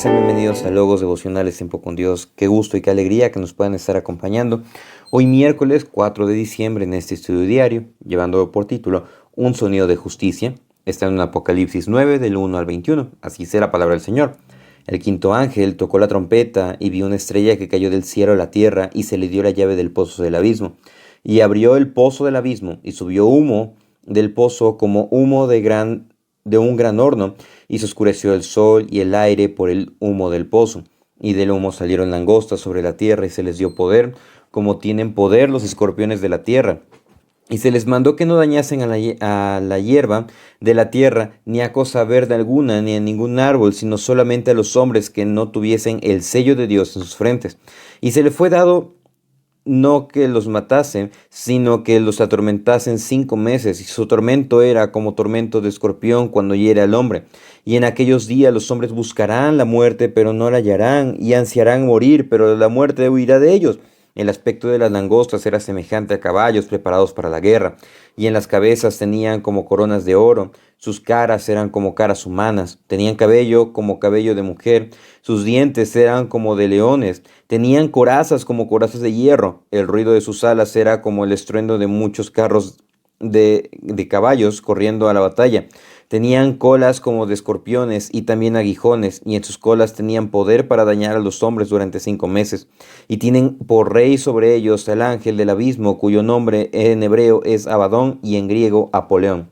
sean bienvenidos a Logos Devocionales Tiempo con Dios. Qué gusto y qué alegría que nos puedan estar acompañando hoy miércoles 4 de diciembre en este estudio diario, llevando por título Un sonido de justicia. Está en Apocalipsis 9 del 1 al 21. Así dice la palabra del Señor. El quinto ángel tocó la trompeta y vio una estrella que cayó del cielo a la tierra y se le dio la llave del pozo del abismo. Y abrió el pozo del abismo y subió humo del pozo como humo de un gran horno, y se oscureció el sol y el aire por el humo del pozo. Y del humo salieron langostas sobre la tierra, y se les dio poder, como tienen poder los escorpiones de la tierra. Y se les mandó que no dañasen a la hierba de la tierra, ni a cosa verde alguna, ni a ningún árbol, sino solamente a los hombres que no tuviesen el sello de Dios en sus frentes. Y se le fue dado no que los matasen, sino que los atormentasen 5 meses, y su tormento era como tormento de escorpión cuando hiere al hombre. Y en aquellos días los hombres buscarán la muerte, pero no la hallarán, y ansiarán morir, pero la muerte huirá de ellos. El aspecto de las langostas era semejante a caballos preparados para la guerra, y en las cabezas tenían como coronas de oro, sus caras eran como caras humanas, tenían cabello como cabello de mujer, sus dientes eran como de leones, tenían corazas como corazas de hierro, el ruido de sus alas era como el estruendo de muchos carros de caballos corriendo a la batalla. Tenían colas como de escorpiones y también aguijones, y en sus colas tenían poder para dañar a los hombres durante 5 meses. Y tienen por rey sobre ellos el ángel del abismo, cuyo nombre en hebreo es Abadón y en griego Apoleón.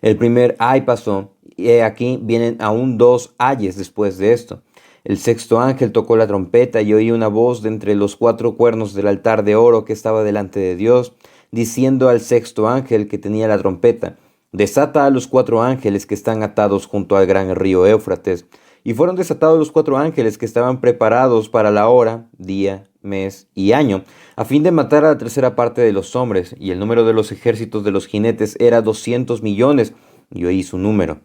El primer ay pasó, y aquí vienen aún 2 ayes después de esto. El sexto ángel tocó la trompeta y oí una voz de entre los 4 cuernos del altar de oro que estaba delante de Dios, diciendo al sexto ángel que tenía la trompeta: desata a los 4 ángeles que están atados junto al gran río Éufrates. Y fueron desatados los 4 ángeles que estaban preparados para la hora, día, mes y año, a fin de matar a la tercera parte de los hombres, y el número de los ejércitos de los jinetes era 200 millones, y oí su número.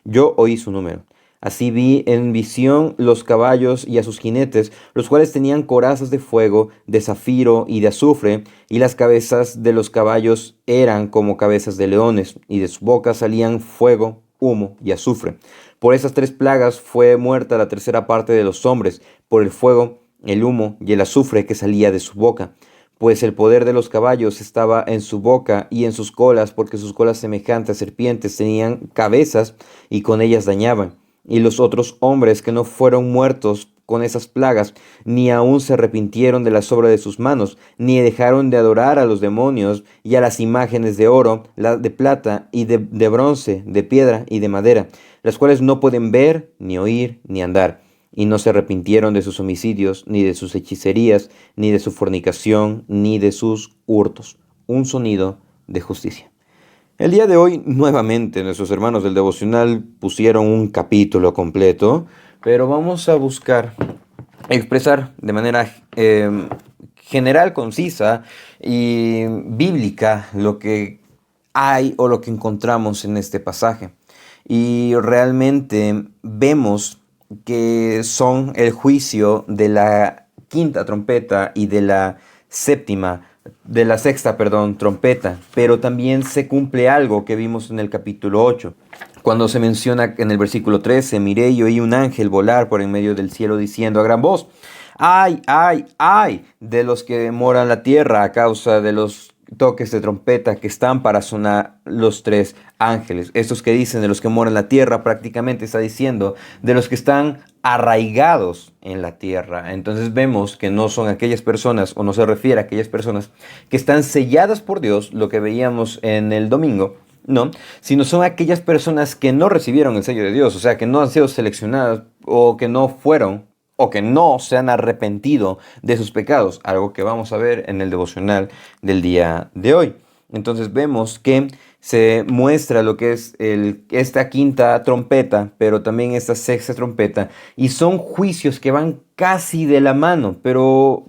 Yo oí su número. Así vi en visión los caballos y a sus jinetes, los cuales tenían corazas de fuego, de zafiro y de azufre, y las cabezas de los caballos eran como cabezas de leones, y de su boca salían fuego, humo y azufre. Por esas 3 plagas fue muerta la tercera parte de los hombres, por el fuego, el humo y el azufre que salía de su boca. Pues el poder de los caballos estaba en su boca y en sus colas, porque sus colas semejantes a serpientes tenían cabezas y con ellas dañaban. Y los otros hombres que no fueron muertos con esas plagas, ni aun se arrepintieron de la obra de sus manos, ni dejaron de adorar a los demonios y a las imágenes de oro, de plata y de bronce, de piedra y de madera, las cuales no pueden ver, ni oír, ni andar. Y no se arrepintieron de sus homicidios, ni de sus hechicerías, ni de su fornicación, ni de sus hurtos. Un sonido de justicia. El día de hoy, nuevamente, nuestros hermanos del devocional pusieron un capítulo completo, pero vamos a buscar expresar de manera general, concisa y bíblica lo que hay o lo que encontramos en este pasaje. Y realmente vemos que son el juicio de la quinta trompeta y de la sexta, trompeta, pero también se cumple algo que vimos en el capítulo 8, cuando se menciona en el versículo 13, miré y oí un ángel volar por en medio del cielo diciendo a gran voz: ay, ay, ay de los que moran la tierra a causa de los toques de trompeta que están para sonar los 3 ángeles. Estos que dicen de los que moran la tierra, prácticamente está diciendo de los que están arraigados en la tierra. Entonces vemos que no son aquellas personas, o no se refiere a aquellas personas que están selladas por Dios, lo que veíamos en el domingo, no, sino son aquellas personas que no recibieron el sello de Dios, o sea, que no han sido seleccionadas o que no fueron o que no se han arrepentido de sus pecados, algo que vamos a ver en el devocional del día de hoy. Entonces vemos que se muestra lo que es esta quinta trompeta, pero también esta sexta trompeta, y son juicios que van casi de la mano, pero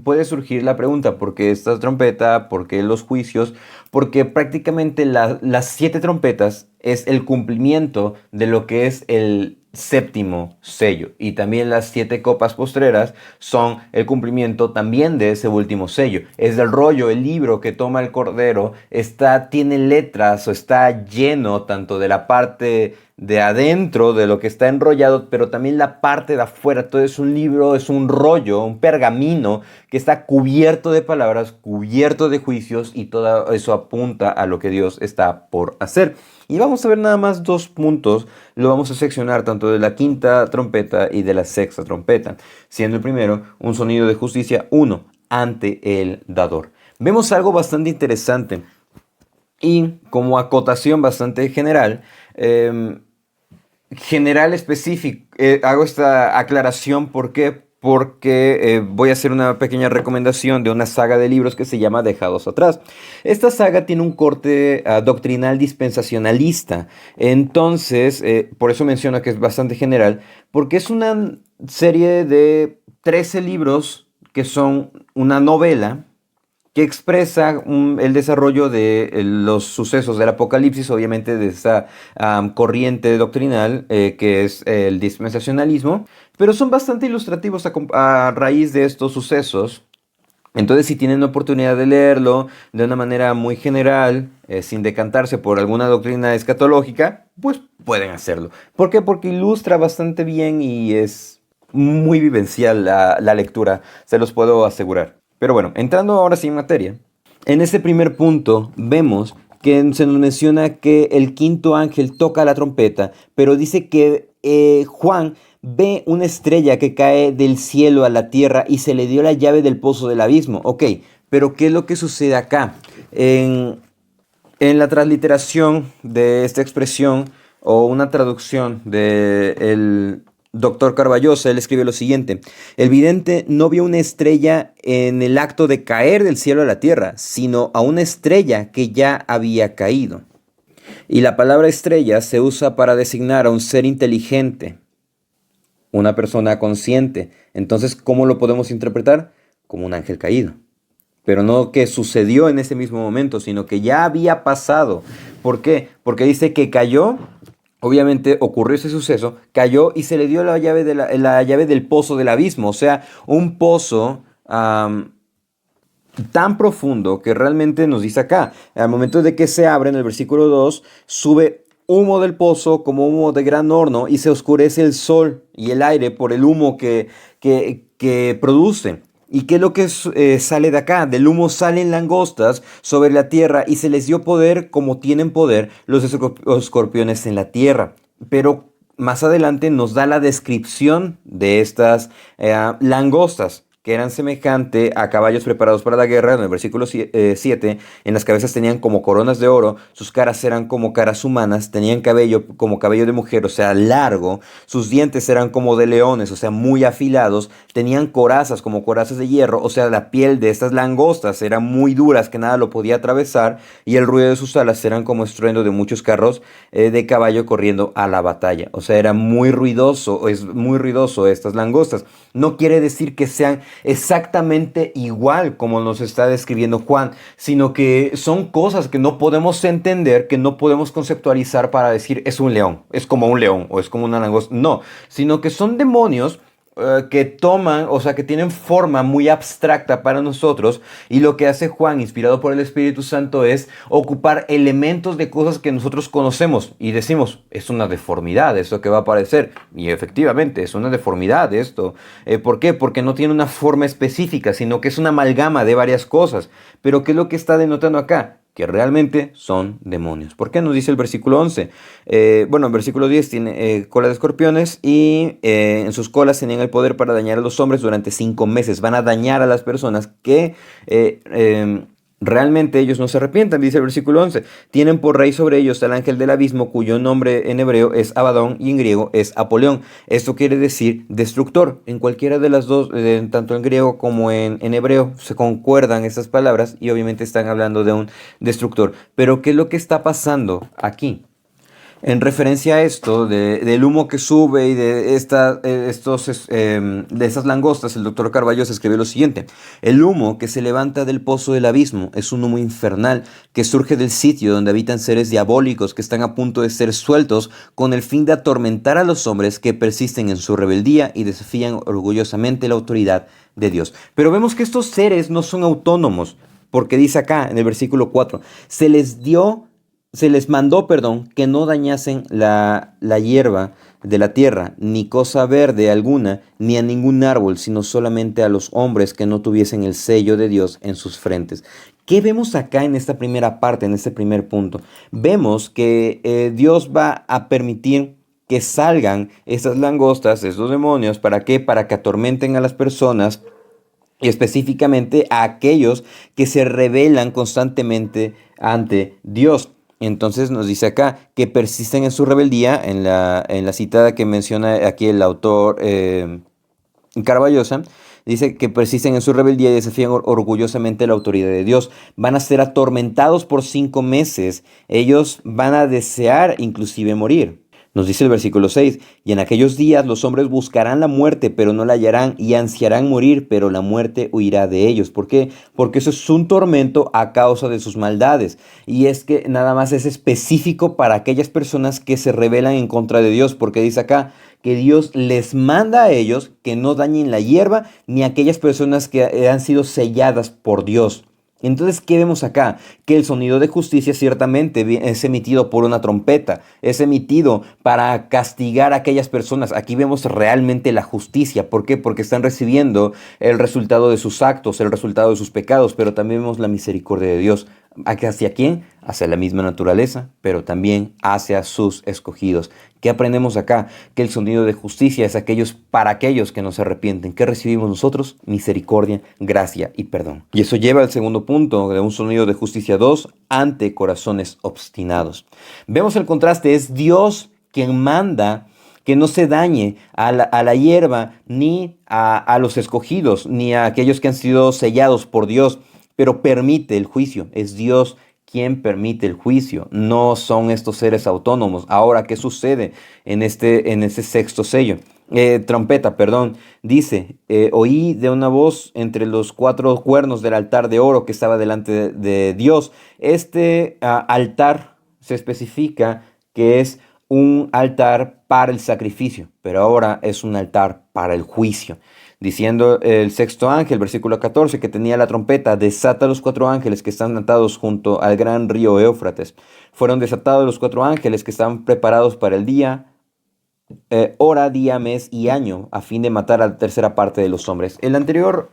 puede surgir la pregunta: ¿por qué esta trompeta? ¿Por qué los juicios? Porque prácticamente las 7 trompetas es el cumplimiento de lo que es el séptimo sello, y también las 7 copas postreras son el cumplimiento también de ese último sello. Es del rollo, el libro que toma el Cordero tiene letras, o está lleno tanto de la parte de adentro, de lo que está enrollado, pero también la parte de afuera. Todo es un libro, es un rollo, un pergamino que está cubierto de palabras, cubierto de juicios, y todo eso apunta a lo que Dios está por hacer. Y vamos a ver nada más 2 puntos. Lo vamos a seccionar tanto de la quinta trompeta y de la sexta trompeta, siendo el primero un sonido de justicia, uno, ante el dador. Vemos algo bastante interesante y como acotación bastante general, específico, hago esta aclaración. ¿Por qué? Porque voy a hacer una pequeña recomendación de una saga de libros que se llama Dejados Atrás. Esta saga tiene un corte doctrinal dispensacionalista. Entonces, por eso menciono que es bastante general, porque es una serie de 13 libros que son una novela que expresa el desarrollo de los sucesos del Apocalipsis, obviamente de esa corriente doctrinal que es el dispensacionalismo, pero son bastante ilustrativos a raíz de estos sucesos. Entonces, si tienen la oportunidad de leerlo de una manera muy general, sin decantarse por alguna doctrina escatológica, pues pueden hacerlo. ¿Por qué? Porque ilustra bastante bien y es muy vivencial la lectura, se los puedo asegurar. Pero bueno, entrando ahora sí en materia, en este primer punto vemos que se nos menciona que el quinto ángel toca la trompeta, pero dice que Juan ve una estrella que cae del cielo a la tierra y se le dio la llave del pozo del abismo. Ok, pero ¿qué es lo que sucede acá? En la transliteración de esta expresión o una traducción del doctor Carballosa, él escribe lo siguiente: el vidente no vio una estrella en el acto de caer del cielo a la tierra, sino a una estrella que ya había caído. Y la palabra estrella se usa para designar a un ser inteligente, una persona consciente. Entonces, ¿cómo lo podemos interpretar? Como un ángel caído. Pero no que sucedió en ese mismo momento, sino que ya había pasado. ¿Por qué? Porque dice que cayó. Obviamente ocurrió ese suceso, cayó y se le dio la llave, la llave del pozo del abismo. O sea, un pozo tan profundo que realmente nos dice acá, al momento de que se abre en el versículo 2, sube humo del pozo como humo de gran horno y se oscurece el sol y el aire por el humo que produce. ¿Y qué es lo que sale de acá? Del humo salen langostas sobre la tierra y se les dio poder como tienen poder los escorpiones en la tierra. Pero más adelante nos da la descripción de estas langostas, que eran semejante a caballos preparados para la guerra. En el versículo 7, en las cabezas tenían como coronas de oro, sus caras eran como caras humanas, tenían cabello como cabello de mujer, o sea, largo, sus dientes eran como de leones, o sea, muy afilados, tenían corazas como corazas de hierro, o sea, la piel de estas langostas eran muy duras que nada lo podía atravesar, y el ruido de sus alas eran como estruendo de muchos carros de caballo corriendo a la batalla. O sea, era muy ruidoso, es muy ruidoso estas langostas. No quiere decir que sean exactamente igual como nos está describiendo Juan, sino que son cosas que no podemos entender, que no podemos conceptualizar para decir es un león, es como un león o es como una langosta. No, sino que son demonios que toman, o sea, que tienen forma muy abstracta para nosotros, y lo que hace Juan, inspirado por el Espíritu Santo, es ocupar elementos de cosas que nosotros conocemos y decimos, es una deformidad esto que va a aparecer, y efectivamente es una deformidad esto. ¿Por qué? Porque no tiene una forma específica, sino que es una amalgama de varias cosas. Pero ¿qué es lo que está denotando acá? Que realmente son demonios. ¿Por qué nos dice el versículo 11? Bueno, el versículo 10 tiene cola de escorpiones y en sus colas tenían el poder para dañar a los hombres durante 5 meses. Van a dañar a las personas que realmente ellos no se arrepientan, dice el versículo 11. Tienen por rey sobre ellos al ángel del abismo, cuyo nombre en hebreo es Abadón y en griego es Apolión. Esto quiere decir destructor. En cualquiera de las dos, tanto en griego como en hebreo, se concuerdan estas palabras y obviamente están hablando de un destructor. Pero ¿qué es lo que está pasando aquí? En referencia a esto, del humo que sube y de estas langostas, el doctor Carballo escribe lo siguiente: el humo que se levanta del pozo del abismo es un humo infernal que surge del sitio donde habitan seres diabólicos que están a punto de ser sueltos con el fin de atormentar a los hombres que persisten en su rebeldía y desafían orgullosamente la autoridad de Dios. Pero vemos que estos seres no son autónomos, porque dice acá en el versículo 4, se les dio se les mandó, perdón, que no dañasen la hierba de la tierra, ni cosa verde alguna, ni a ningún árbol, sino solamente a los hombres que no tuviesen el sello de Dios en sus frentes. ¿Qué vemos acá en esta primera parte, en este primer punto? Vemos que Dios va a permitir que salgan estas langostas, estos demonios, ¿para qué? Para que atormenten a las personas y específicamente a aquellos que se rebelan constantemente ante Dios. Entonces nos dice acá que persisten en su rebeldía, en la citada que menciona aquí el autor Carballosa, dice que persisten en su rebeldía y desafían orgullosamente la autoridad de Dios. Van a ser atormentados por 5 meses. Ellos van a desear inclusive morir. Nos dice el versículo 6, y en aquellos días los hombres buscarán la muerte, pero no la hallarán, y ansiarán morir, pero la muerte huirá de ellos. ¿Por qué? Porque eso es un tormento a causa de sus maldades. Y es que nada más es específico para aquellas personas que se rebelan en contra de Dios, porque dice acá que Dios les manda a ellos que no dañen la hierba, ni a aquellas personas que han sido selladas por Dios. Entonces, ¿qué vemos acá? Que el sonido de justicia ciertamente es emitido por una trompeta, es emitido para castigar a aquellas personas. Aquí vemos realmente la justicia. ¿Por qué? Porque están recibiendo el resultado de sus actos, el resultado de sus pecados, pero también vemos la misericordia de Dios. ¿Hacia quién? Hacia la misma naturaleza, pero también hacia sus escogidos. ¿Qué aprendemos acá? Que el sonido de justicia es para aquellos que no se arrepienten. ¿Qué recibimos nosotros? Misericordia, gracia y perdón. Y eso lleva al segundo punto de un sonido de justicia 2, ante corazones obstinados. Vemos el contraste, es Dios quien manda que no se dañe a la hierba, ni a los escogidos, ni a aquellos que han sido sellados por Dios, pero permite el juicio. Es Dios quien permite el juicio, no son estos seres autónomos. Ahora, ¿qué sucede en este sexto sello? Trompeta, perdón. Dice, oí de una voz entre los 4 cuernos del altar de oro que estaba delante de Dios. Este altar se especifica que es un altar para el sacrificio, pero ahora es un altar para el juicio. Diciendo el sexto ángel, versículo 14, que tenía la trompeta, desata los 4 ángeles que están atados junto al gran río Éufrates. Fueron desatados los 4 ángeles que estaban preparados para el día, hora, día, mes y año, a fin de matar a la tercera parte de los hombres. La anterior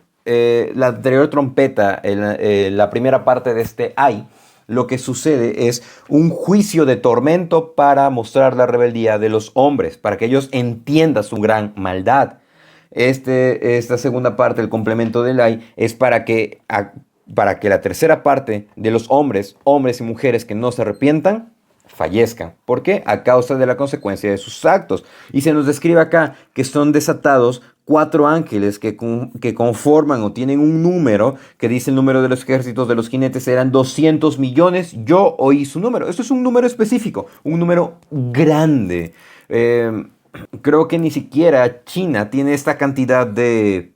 trompeta, la primera parte de este ay, lo que sucede es un juicio de tormento para mostrar la rebeldía de los hombres, para que ellos entiendan su gran maldad. Esta segunda parte, el complemento del ay, es para que la tercera parte de los hombres y mujeres que no se arrepientan, fallezcan. ¿Por qué? A causa de la consecuencia de sus actos. Y se nos describe acá que son desatados 4 ángeles que conforman o tienen un número, que dice el número de los ejércitos de los jinetes eran 200 millones. Yo oí su número. Esto es un número específico, un número grande. Creo que ni siquiera China tiene esta cantidad de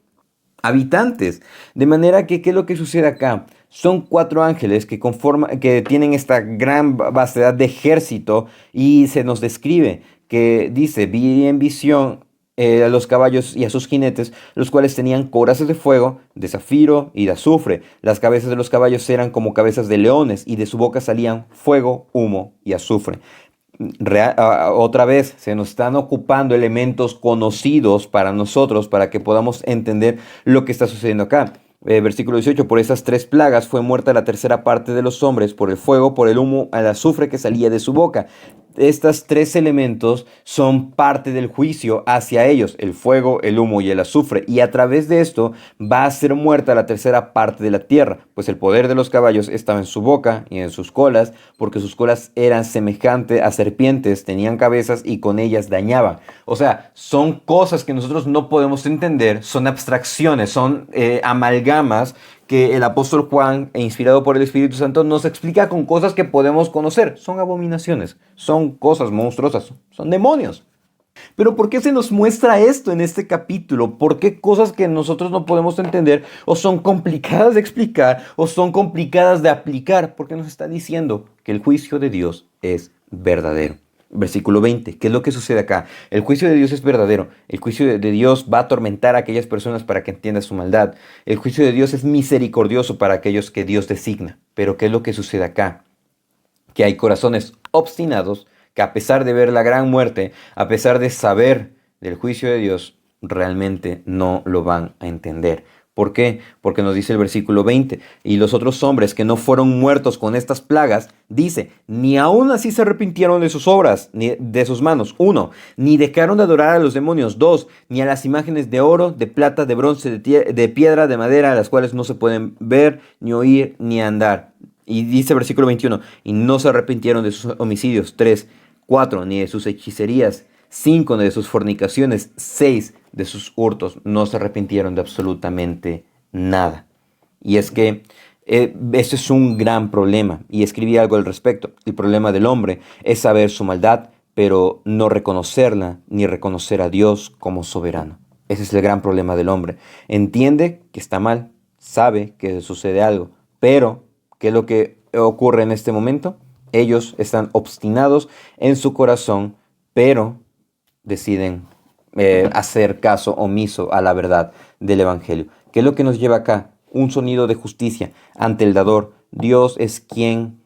habitantes. De manera que, ¿qué es lo que sucede acá? Son 4 ángeles que tienen esta gran vastedad de ejército, y se nos describe que dice, vi en visión a los caballos y a sus jinetes, los cuales tenían corazas de fuego, de zafiro y de azufre. Las cabezas de los caballos eran como cabezas de leones, y de su boca salían fuego, humo y azufre. Otra vez se nos están ocupando elementos conocidos para nosotros para que podamos entender lo que está sucediendo acá. Versículo 18, por esas 3 plagas fue muerta la tercera parte de los hombres, por el fuego, por el humo, al azufre que salía de su boca. Estos 3 elementos son parte del juicio hacia ellos, el fuego, el humo y el azufre. Y a través de esto va a ser muerta la tercera parte de la tierra, pues el poder de los caballos estaba en su boca y en sus colas, porque sus colas eran semejantes a serpientes, tenían cabezas y con ellas dañaban. O sea, son cosas que nosotros no podemos entender, son abstracciones, son amalgamas que el apóstol Juan, inspirado por el Espíritu Santo, nos explica con cosas que podemos conocer. Son abominaciones, son cosas monstruosas, son demonios. Pero ¿por qué se nos muestra esto en este capítulo? ¿Por qué cosas que nosotros no podemos entender, o son complicadas de explicar, o son complicadas de aplicar? Porque nos está diciendo que el juicio de Dios es verdadero. Versículo 20, ¿qué es lo que sucede acá? El juicio de Dios es verdadero. El juicio de Dios va a atormentar a aquellas personas para que entiendan su maldad. El juicio de Dios es misericordioso para aquellos que Dios designa. Pero ¿qué es lo que sucede acá? que hay corazones obstinados que a pesar de ver la gran muerte, a pesar de saber del juicio de Dios, realmente no lo van a entender. ¿Por qué? Porque nos dice el versículo 20, y los otros hombres que no fueron muertos con estas plagas, dice, ni aún así se arrepintieron de sus obras, ni de sus manos, 1, ni dejaron de adorar a los demonios, 2, ni a las imágenes de oro, de plata, de bronce, de piedra, de madera, las cuales no se pueden ver, ni oír, ni andar. Y dice el versículo 21, y no se arrepintieron de sus homicidios, 3, 4, ni de sus hechicerías, 5, de sus fornicaciones, 6, de sus hurtos. No se arrepintieron de absolutamente nada. Y es que eso es un gran problema. Y escribí algo al respecto. El problema del hombre es saber su maldad, pero no reconocerla ni reconocer a Dios como soberano. Ese es el gran problema del hombre. Entiende que está mal, sabe que sucede algo, pero ¿qué es lo que ocurre en este momento? Ellos están obstinados en su corazón, pero deciden hacer caso omiso a la verdad del Evangelio. ¿Qué es lo que nos lleva acá? Un sonido de justicia ante el dador. Dios es quien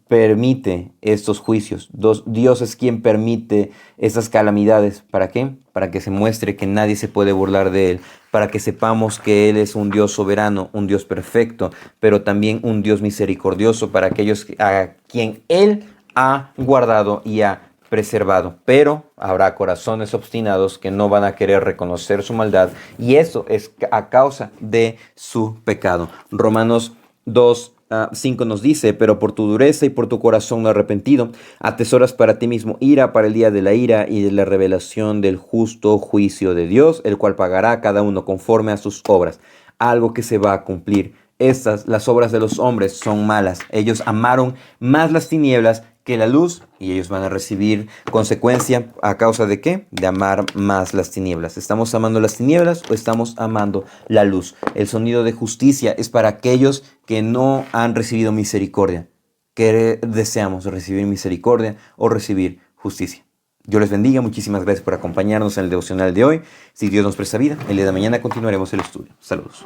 permite estos juicios. Dios es quien permite estas calamidades. ¿Para qué? Para que se muestre que nadie se puede burlar de Él, para que sepamos que Él es un Dios soberano, un Dios perfecto, pero también un Dios misericordioso para aquellos a quien Él ha guardado y ha preservado. Pero habrá corazones obstinados que no van a querer reconocer su maldad, y eso es a causa de su pecado. Romanos 2:5 nos dice, pero por tu dureza y por tu corazón no arrepentido, atesoras para ti mismo ira para el día de la ira y de la revelación del justo juicio de Dios, el cual pagará a cada uno conforme a sus obras. Algo que se va a cumplir. Las obras de los hombres son malas. Ellos amaron más las tinieblas que la luz, y ellos van a recibir consecuencia. ¿A causa de qué? De amar más las tinieblas. ¿Estamos amando las tinieblas o estamos amando la luz? El sonido de justicia es para aquellos que no han recibido misericordia. ¿Qué deseamos? ¿Recibir misericordia o recibir justicia? Dios les bendiga. Muchísimas gracias por acompañarnos en el devocional de hoy. Si Dios nos presta vida, el día de mañana continuaremos el estudio. Saludos.